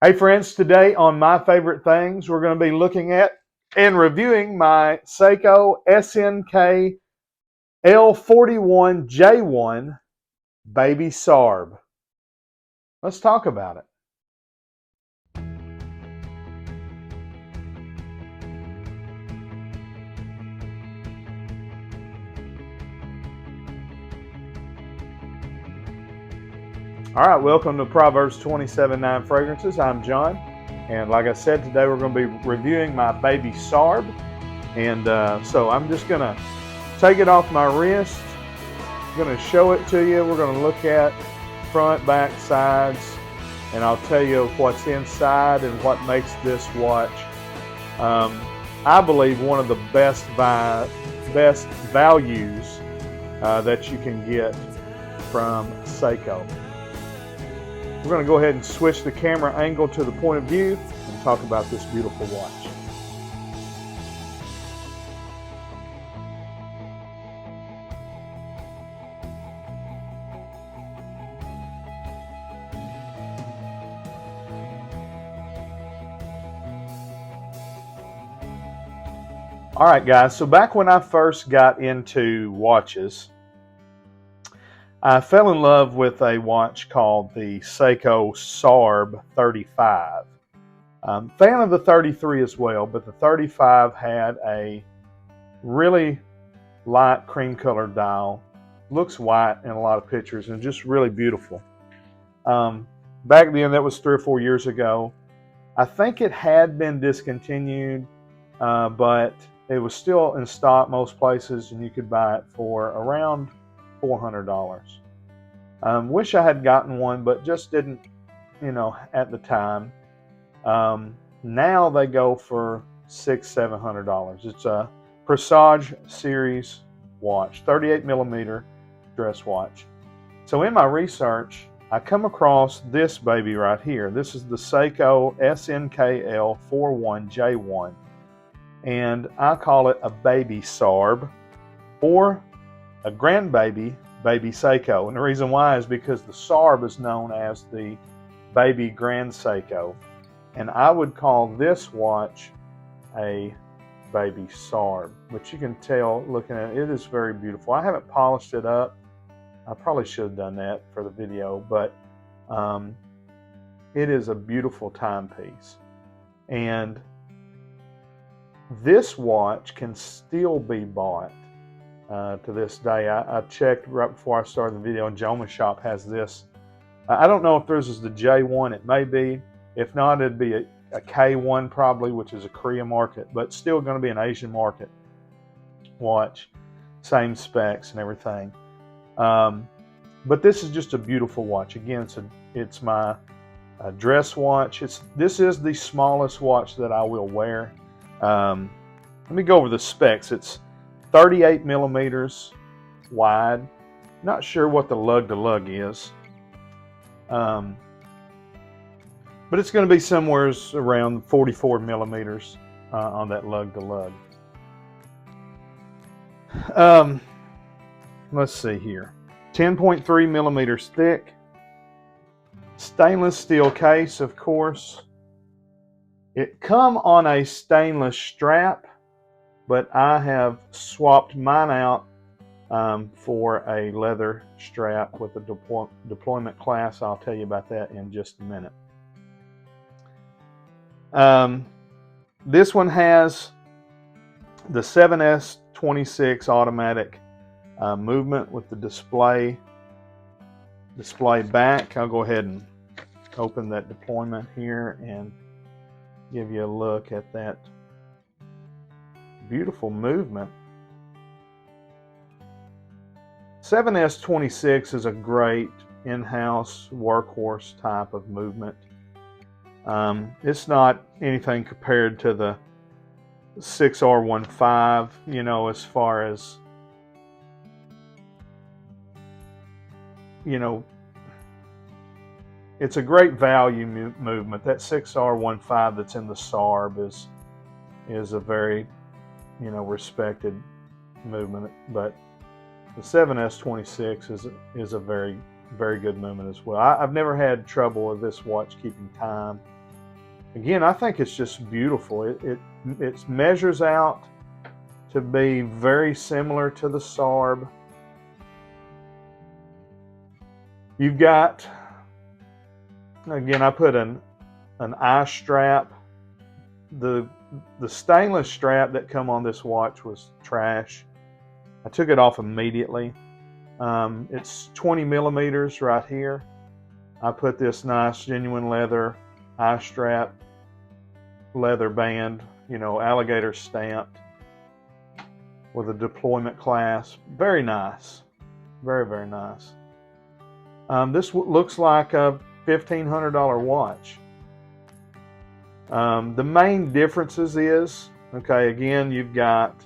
Hey friends, today on My Favorite Things, we're going to be looking at and reviewing my Seiko SNKL41J1 Baby Sarb. Let's talk about it. All right, welcome to Proverbs 27:9 Fragrances. I'm John, and like I said, today we're going to be reviewing my Baby Sarb. And so I'm just going to take it off my wrist. I'm going to show it to you. We're going to look at front, back, sides, and I'll tell you what's inside and what makes this watch, I believe, one of the best values that you can get from Seiko. We're going to go ahead and switch the camera angle to the point of view and talk about this beautiful watch. All right, guys, so back when I first got into watches, I fell in love with a watch called the Seiko Sarb 35. Fan of the 33 as well, but the 35 had a really light cream colored dial. Looks white in a lot of pictures and just really beautiful. Back then, that was 3 or 4 years ago. I think it had been discontinued, but it was still in stock most places, and you could buy it for around $400. Wish I had gotten one, but just didn't, at the time. Now they go for $600–700. It's a Presage series watch, 38 millimeter dress watch. So in my research, I come across this baby right here. This is the Seiko SNKL41J1, and I call it a baby Sarb or a grandbaby baby Seiko. And the reason why is because the Sarb is known as the baby grand Seiko, and I would call this watch a baby Sarb. But you can tell looking at it, it is very beautiful. I haven't polished it up. I probably should have done that for the video, but it is a beautiful timepiece. And this watch can still be bought to this day. I checked right before I started the video, and Joma Shop has this. I don't know if this is the J1. It may be. If not, it'd be a K1 probably, which is a Korea market, but still going to be an Asian market watch. Same specs and everything. But this is just a beautiful watch. Again, it's my dress watch. This is the smallest watch that I will wear. Let me go over the specs. It's 38 millimeters wide. Not sure what the lug-to-lug is. But it's going to be somewhere around 44 millimeters on that lug-to-lug. Let's see here. 10.3 millimeters thick. Stainless steel case, of course. It come on a stainless strap, but I have swapped mine out for a leather strap with a deployment clasp. I'll tell you about that in just a minute. This one has the 7S26 automatic movement with the display back. I'll go ahead and open that deployment here and give you a look at that beautiful movement. 7S26 is a great in-house workhorse type of movement. It's not anything compared to the 6R15, as far as, it's a great value movement. That 6R15 that's in the Sarb is a very, respected movement, but the 7S26 is a very, very good movement as well. I've never had trouble with this watch keeping time. Again, I think it's just beautiful. It measures out to be very similar to the Sarb. You've got, again, I put an eye strap. The stainless strap that come on this watch was trash. I took it off immediately. It's 20 millimeters right here. I put this nice genuine leather eye strap, leather band, alligator stamped with a deployment clasp. Very nice. Very, very nice. This looks like a $1,500 watch. The main differences is, okay, again, you've got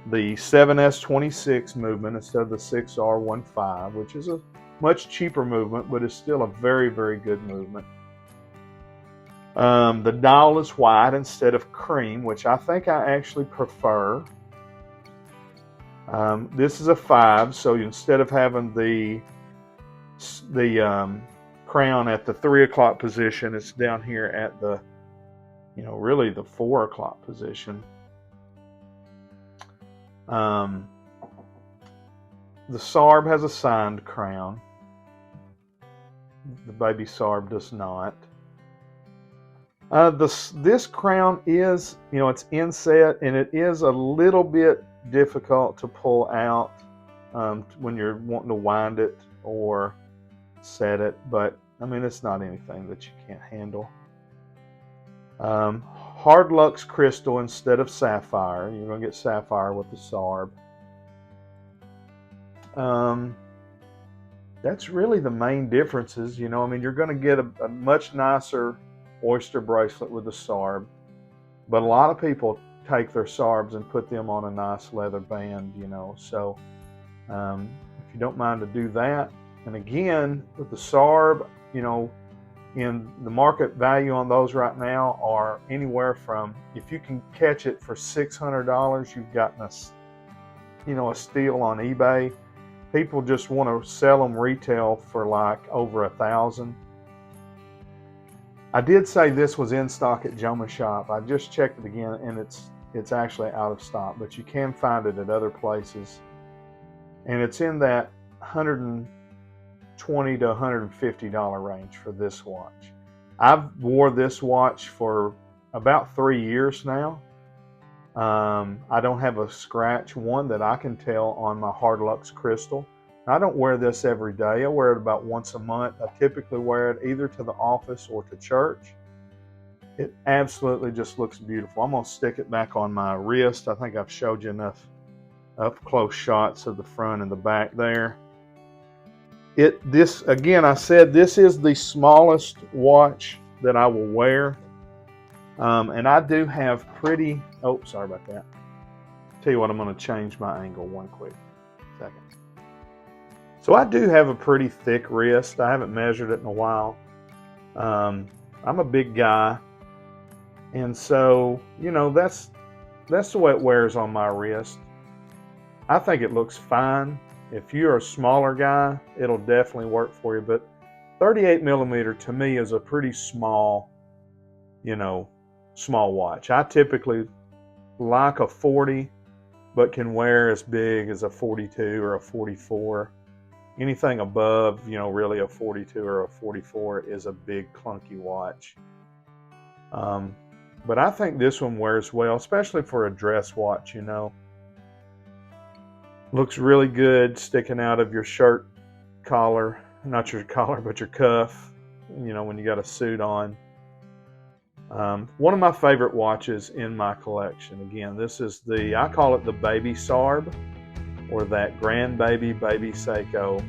the 7S26 movement instead of the 6R15, which is a much cheaper movement, but is still a very, very good movement. The dial is white instead of cream, which I think I actually prefer. This is a 5, so instead of having the crown at the 3 o'clock position, it's down here at the, really the 4 o'clock position. The Sarb has a signed crown. The baby Sarb does not. This crown is, it's inset, and it is a little bit difficult to pull out when you're wanting to wind it or set it, but I mean, it's not anything that you can't handle. Hardlex crystal instead of sapphire. You're going to get sapphire with the Sarb. That's really the main differences. I mean, you're going to get a much nicer oyster bracelet with the Sarb, but a lot of people take their Sarbs and put them on a nice leather band, so if you don't mind to do that. And again, with the Sarb, in the market value on those right now are anywhere from, if you can catch it for $600, you've gotten a steal on eBay. People just want to sell them retail for like over $1,000. I did say this was in stock at Joma Shop. I just checked it again, and it's actually out of stock, but you can find it at other places, and it's in that $120 to $150 range for this watch. I've wore this watch for about 3 years now. I don't have a scratch, one that I can tell, on my Hardlex crystal. I don't wear this every day. I wear it about once a month. I typically wear it either to the office or to church. It absolutely just looks beautiful. I'm going to stick it back on my wrist. I think I've showed you enough up close shots of the front and the back there. This again, I said this is the smallest watch that I will wear. And I do have pretty, sorry about that. Tell you what, I'm going to change my angle one quick second. So I do have a pretty thick wrist. I haven't measured it in a while. I'm a big guy. And so, that's the way it wears on my wrist. I think it looks fine. If you're a smaller guy, it'll definitely work for you. But 38 millimeter to me is a pretty small, small watch. I typically like a 40, but can wear as big as a 42 or a 44. Anything above, really a 42 or a 44 is a big clunky watch. But I think this one wears well, especially for a dress watch, Looks really good sticking out of your shirt collar, not your collar, but your cuff, when you got a suit on. One of my favorite watches in my collection. Again, this is I call it the baby Sarb, or that Grandbaby baby Seiko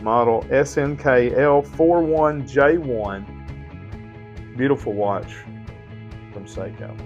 model SNKL41J1. Beautiful watch from Seiko.